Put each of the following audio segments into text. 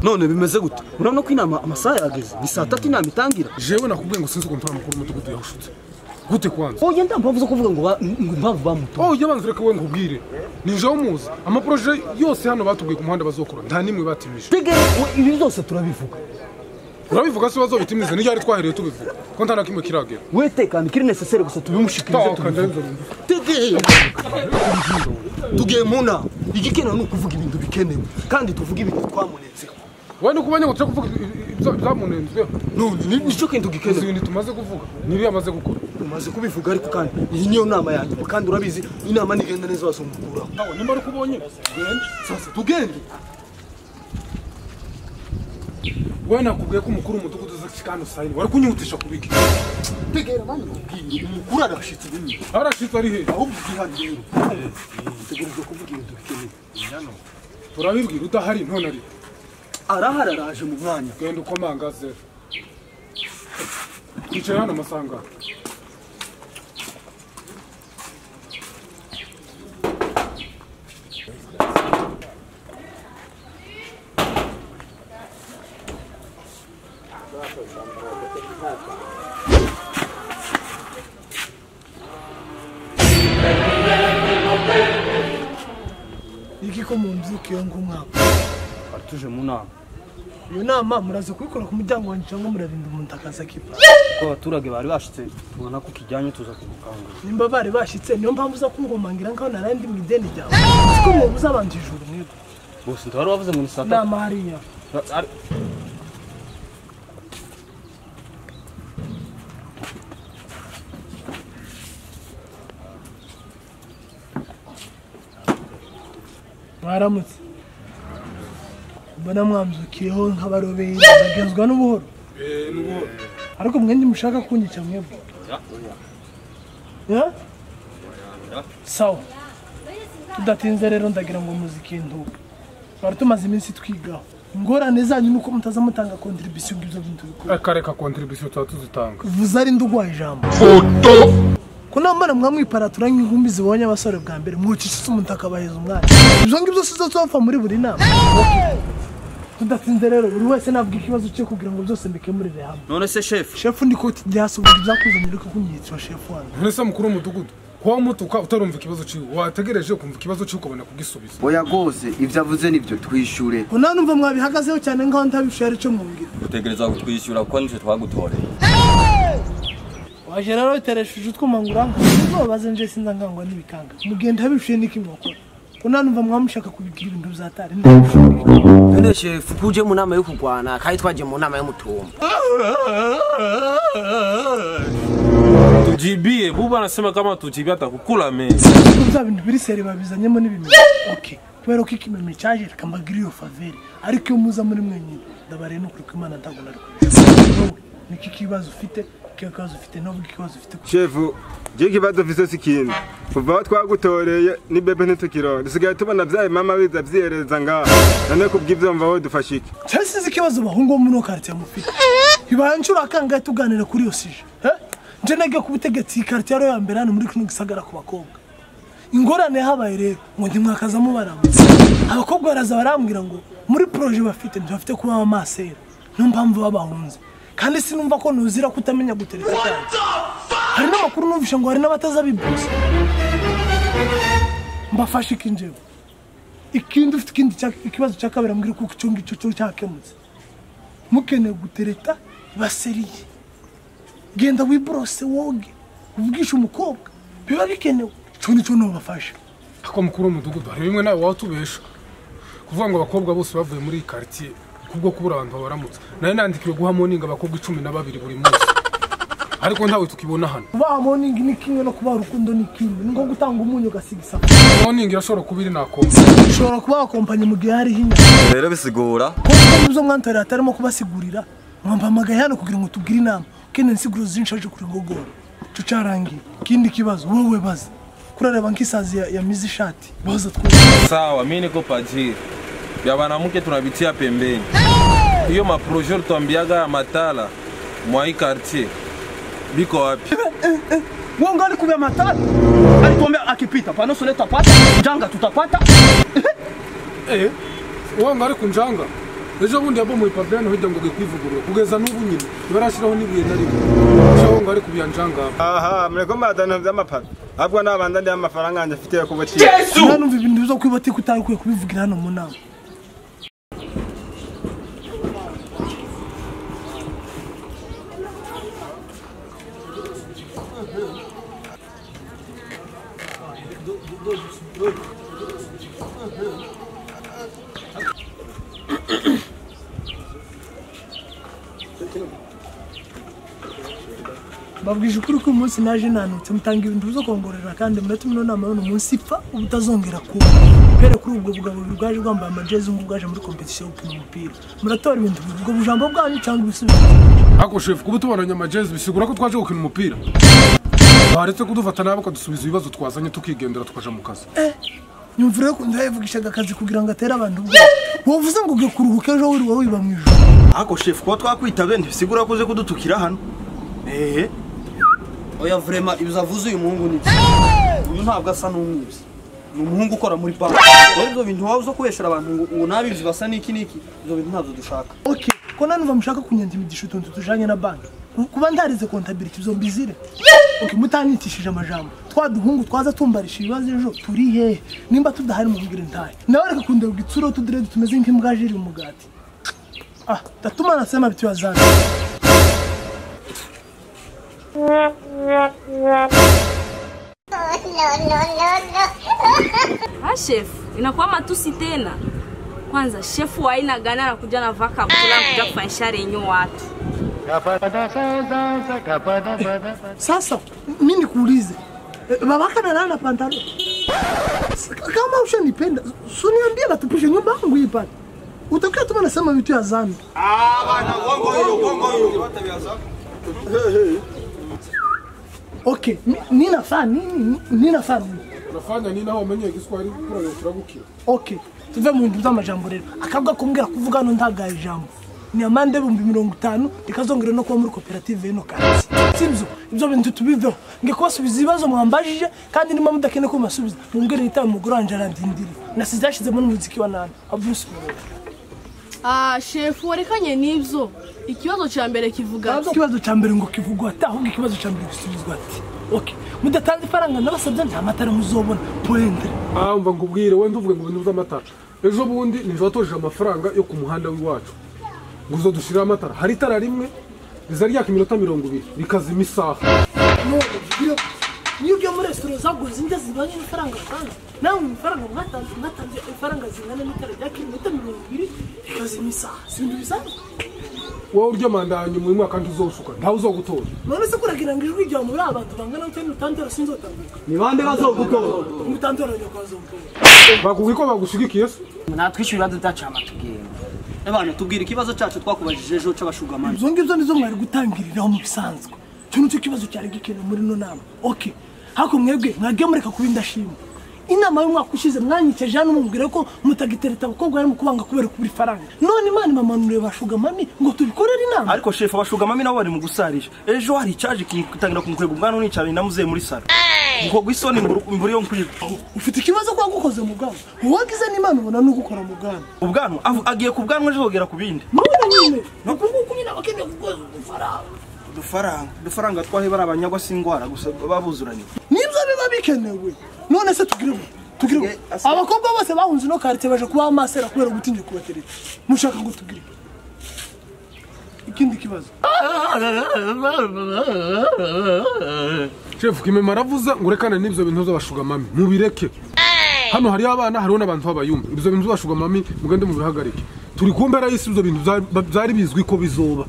none bimeze gute urabona ko inama amasaha yageze ni saa 3 inama itangira jewe nakubwiye ngo sinzi ukuntu amakuru umudugudu yahushutse gute kwanza oye ndambavu zo kuvuga ngo impamvu bamuto oye banze reka we nkubwire ninje umuzi amaproje yose hano batubwiye ku muhanda bazokora nta nimwe batimije tegere ibi byose turabivuga urabivuga se bazobitimize ni yari twahereye tubivuga ko ntana kimwe kiragera wetekana kiri necessaire gusa tubimushikirize tegere tugiye muna igikenewe no kuvuga ibintu bikenewe kandi tuvuga ibintu twamunetseho wani kubanye ngo tuvuga ibyamunenzwe none nico kintu gikenewe ibintu tumaze kuvuga nibi yamaze gukora umaze kubivuga ariko kandi iyi niyo nama yanjye kandi urabizi inama nigenda neza basumukura aho nimba rukubonye sasa tugende wana kubwiye ko umukuru umudugudu zakikano sayini wari kunyihutisha kubiki tegera bandi kubwira umukuru arashitse bimwe arashitse ari he ahubwo bwihanje rero tegereje kuvuga ibintu bikenewe nyano turabibwira udahari none ari araje mu mwanya genda uko mangaze twicaye hano masanga Igiko mumzukiye ngo mwaka atuje mu nama iyo nama muraze kubikora ku muryango wanjye cyangwa murarinda umuntu akaza kipa ko abaturage bari bashitse tubona ko kijyanye tuza kumukanga nimba bari bashitse niyo mpamvu za kungomangira ngaho narandi mu ideni ryawe siko mubuza abantu ijuru mwebwe bose ndabara bavuze ngo ni saa 3 nama hariya mwaramutse mbona mwamzukiyeho nk'abarobeye bagenzwa n'ubuhoro n'ubuhoro ariko mwenge mushaka kunyica mwebwe ya sawa tudatinze rero ndagira ngo muzikintu bari tumaze iminsi twigaho ingorane zanyu nuko mutaza mutanga contribution ngibyo bintu bikora akareka contribution tuzitanga vuza ari ndugwa ijambo kunambana mwamwiparatura nk'inkumbi zibonye abasore bwa mbere mwucisha umuntu akabaheza umwana ibyo ngibyo sizozopfa muri buri nama tudatinze rero buri wese navuga ikibazo cyo kugira ngo byose mbikemurire hamwe none se chef ndi koti ryasubira byakuzanye reka kunyitwa chef wanyu none se mukuru umudugudu kwa mutuka utarumva ikibazo ciwe wategereje kumva ikibazo cyo kubona kugisubiza oya gose ivyo avuze nivyo twishure ona numva mwabihagazeho cyane ngaho ntabishare cyo mwumvira utegereza kutwishyura kuko nje twagutoreye waje rero bitereshuje utwumangura ngo baze nje sinza ngangwa n'ibikanga mugenda habishuye niki mwakora ona numva mwamushaka kubigira ibintu bizatari none chef kuje mu nama yo kugwana kai twaje mu nama y'umutumba tujibie buba anasema kama tujibie atakukula meza kuza bintu biri seri babizanyemo n'ibintu okay kubera ko ikimeme cyaje kambagira iyo faveri ariko iyo muza muri mwenyine ndabare no kuri Imana ndagona ariko niki kibazo ufite kibazo ufite no kibazo ufite chef je kibazo ufite sikindi kuva twagutoreye ni bebe ntitukiro dusigaye tubona byaye mama biza byereza nga none kubw'ivyo mva ho dufashike cyasize ikibazo bahungo mu quartier mufite ibanjura kanga tuganira kuri yo sije nje nagiye ku butegetsi quartier ya mbere hano muri kino gisagara ku bakobwa ingorane habaye rero ngo ndimwakazamo baramutse abakobwa baraza barambwira ngo muri projet bafite ndafite kuba amasera no mpamvu babahunze kandi sinumva ko nuzira kutamenya gutereka cyane hari n'amakuru numvisha ngo hari n'abataza bibose mbafashe kinjewe ikindi ufite ikindi ikibazo cyakabera mbwira kuko icyo ngicyo cyo cyakemutse mukene gutereta baseriye genda wibrose woge uvugisha umukobwa biba bikenewe cyo nicyo no bafasha ako mukuru umudugudu hari bimwe nawe watubesha kuvuga ngo abakobwa bose bavuye muri quartier kubwo kubura abantu baramutse naye nandikiwe guha morning abakobwa 12 buri munsi ariko ntawe tukibona hano ba morning ni kimwe no kuba rukundo ni kimwe ngo gutanga umunyu gasigisa morning irashobora kubiri nakomba ushobora kuba akompanye mu gihe hari hinya rero bisigura kuko muzo mwantora atarimo kubasigurira mwambamaga hano kugira ngo tubwire inama kene nsiguro zinshaje kuri ngogoro cyo carangi kindi kibazo wowe baza kurareba nkisazi ya mizi shati baza twa sawa mimi niko pajiri ya banamuke tunabitia pembeni hiyo maproje tuambiaga ya matala mwa hii quartier biko wapi Wonga alikubia matala alituambia akipita pano sole tapata njanga tutapata wonga alikunjanga ejo bundi yabomoye pavilion hirya ngo kwivugurura kugeza n'ubu nyine barashiraho n'ibuye na rimwe shaho ngo ari kubiyanjanga aha mureko madana vy'amapata ahubwo nabanda ndi amafaranga anje afite ku bati numva ibintu bizo kwibati kutari kwiye kubivugira hano mu nama. Babwije ukuri ko umunsi naje nanutse mutanga ibintu bizo kongorera kandi murate muno nama yo umunsi ipfa ubutazongera kuba pere kuri ubwo bugabo bwaje rwambaye amajezi ngo bwaje muri competition yo gukina umupira muratora ibintu bivuga bujambo bwanyu cyangwa ibisubizo. Ako chef kuba tubaranye amajezi bisigura ko twaje gukina umupira baretse kudufata nabo kadusubiza ibibazo twazanye tukigendera tukaja mu kazi. Nyumvire ko ndayivugishaga akazi kugira ngo atere abantu ubwo wovuze ngo uge kuruhuka ejo wiri wowe wiba mwijoro. Ako chef ko twakwitabye ntibisigura ko uze kudutukira hano. Oya vraiment ibizavuze uyu muhungu ni. Uyu ntabwo asa n'umwibyi. Ni umuhungu ukora muri bank. Ibyo bintu wawe zo kubeshera abantu ngo nabizi basa niki ibyo bintu ntabwo dushaka. Okay, ko nanuva mushaka kunyenda imigisho tuntu tujanye na bank. Kuba ndarize contability zo mbizire. Okay, mutanitishije amajambo. Twaduhungu twaza tumbarisha ibibazo ejo turi hehe nimba tudahari mu ngire ntaye. Nawe reka kunde gitsuro tudire tumeze nk'imbwa jiri umugati. Tatuma nasema vitu ya zana. Chef, inakuwa matusi tena. Kwanza chef wa aina gani anakuja na vaka mtula kuja kufanyisha renyo watu. Sasa mimi nikuulize. Babaka na nana pantalo. Kama ushanipenda, usiniambie batupishe nyumba yangu hii pale. Utakaa tu nasema vitu ya zana. Bana gongo hiyo. Okay, ninafanya Unafanya nini naho umenye Igiswahili kura yo turagukira. Okay, tuve mu bintu by'amajambo rero. Akabwa kumbwira kuvuga no ntagaye ijambo. Ni amande 50 ikazongera no kuba muri koperative eno kazi. Sibyo, ibyo bintu tubiveho. Nge kubasubiza ibibazo mwambajije kandi nima mudakene ko masubiza. Mungere ita mu guranje arandindiri. Nasizashizemo n'umuziki wa nani. Abuse. Chef warekanye nivyo. Ikibazo ca mbere kivuga. Ikibazo ca mbere ngo kivugwa ata ahubwo ikibazo ca mbere gisubizwa ati. Okay, mudatanze faranga nabasabye nta matara muzobona. Poendre. Umva ngubwire we nduvuge ngo bintu by'amatara. Ejo bundi nizo watoje amafaranga yo ku muhanda w'iwacu. Nguzo dushira amatara. Hari itara rimwe rizari yaka iminota 20 rikazima isaha. No, niyo byo muri restaurant zaguze inda zibanye amafaranga kandi. Nawe amafaranga mwatanze ifaranga zingana n'itara rya iminota 20 rikazima isaha. Sindu bisanzwe. Wowe uryo mandanye mu mwaka kandi uzosuka ntawe uzogutora. None se kuragira ngo ijwi rya muri abantu bangana n'utende utandara sinzotambuka. Ni bande bazogutora? Umutandara nyo kwazogutora. Bakubwiko bagushigikiye se? Natwishyura dutacama tugenda. Ebana tubwira ikibazo cyacu twakubajije ejo c'abashugamani. Izo ngibyo nizo mwari gutangiriraho mu bisanzwe. Cyo cyo kibazo cyari gikene muri no nama. Okay. Hako mwebwe mwage mureka kubindashima. Inama y'umwaka ushize mwanyiceje hano mubwire ko mutagitereta abakobwa bari mu kubanga kubera kubiri faranga. None Imana imamanure bashugamami ngo tubikorere inama. Ariko chef abashugamami nabo bari mu gusarisha. Ejo hari charge kitangira kumukwega ubwana n'icyabe namuze muri sara. Ngo gwisoni mburi yo nkwiye. Ufite ikibazo kwa gukoze mu bwana. Uwagize n'Imana ubona no gukora mu bwana. Ubwana agiye ku bwanwa ejo hogera ku bindi. None nyine. Nukuvuga kunyina bakende kukoza ufaranga. Dufaranga twahebara abanyagwa singwara gusa babuzuranye. Nibyo biba bikenewe. None se tugire abakobwa bose bahunze no quartier baje kuba amasera kubera gutinye kubatereta. Mushaka ngo tugire. Ikindi kibazo. Chef kimema ravuza ngurekane n'ibyo bintu z'abashugamami mubireke. Hano hari abana hariho n'abantu babayumva. Ibyo bintu z'abashugamami mugende mu bihagarike. Turi kumbera y'isi ibyo bintu byari bizwi ko bizoba.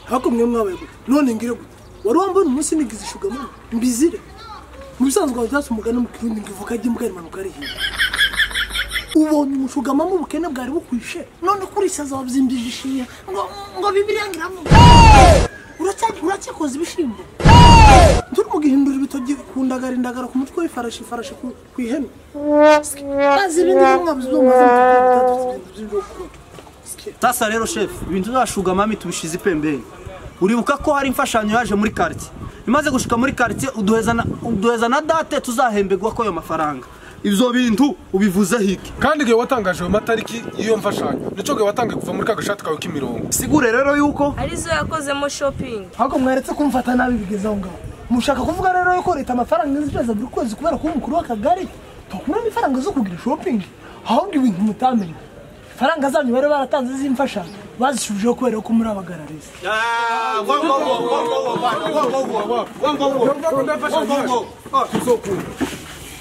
Hako mwe mwabaye none ngire wari wambona umunsi nigize ishugamani mbizire mubisanzwe wazasu umugana mu kirundi ngivuka gimbwa imanuka ari hiye ubonye umushugamamo ubukene bwari bukwishe none kuri saza wabyimbije ishiya ngo bibiliya ngiramu uracyakoze ibishimbo turi mu gihindura ibitogi kundagara indagara ku mutwe w'ifarashi ku ihene bazi ibindi mwabizumva Sasa rero chef ibintu by'abashugamami tubishize ipembeni. Uribuka ko hari imfashanyo yaje muri quartier. Imaze gushika muri quartier uduheza na date tuzahembegwa ko yo mafaranga. ivyo bintu ubivuze hiki kandi igihe watangaje ayo matariki y'iyo mfashanyo nico gihe watangiye kuva muri kagashati kawe k'imirongo sigure rero yuko arizo yakozemo shopping ahubwo mwaretse kumfata nabi bigeze aho ngaho mushaka kuvuga rero yuko leta amafaranga izipeza buri kwezi kubera kuba umukuru w'akagari tukura amafaranga zo kugira shopping ahubwo ibintu mutamenya faranga zanyu bari baratanze z'imfashanyo bazishubijeho kubera ko muri abagarariza Wow.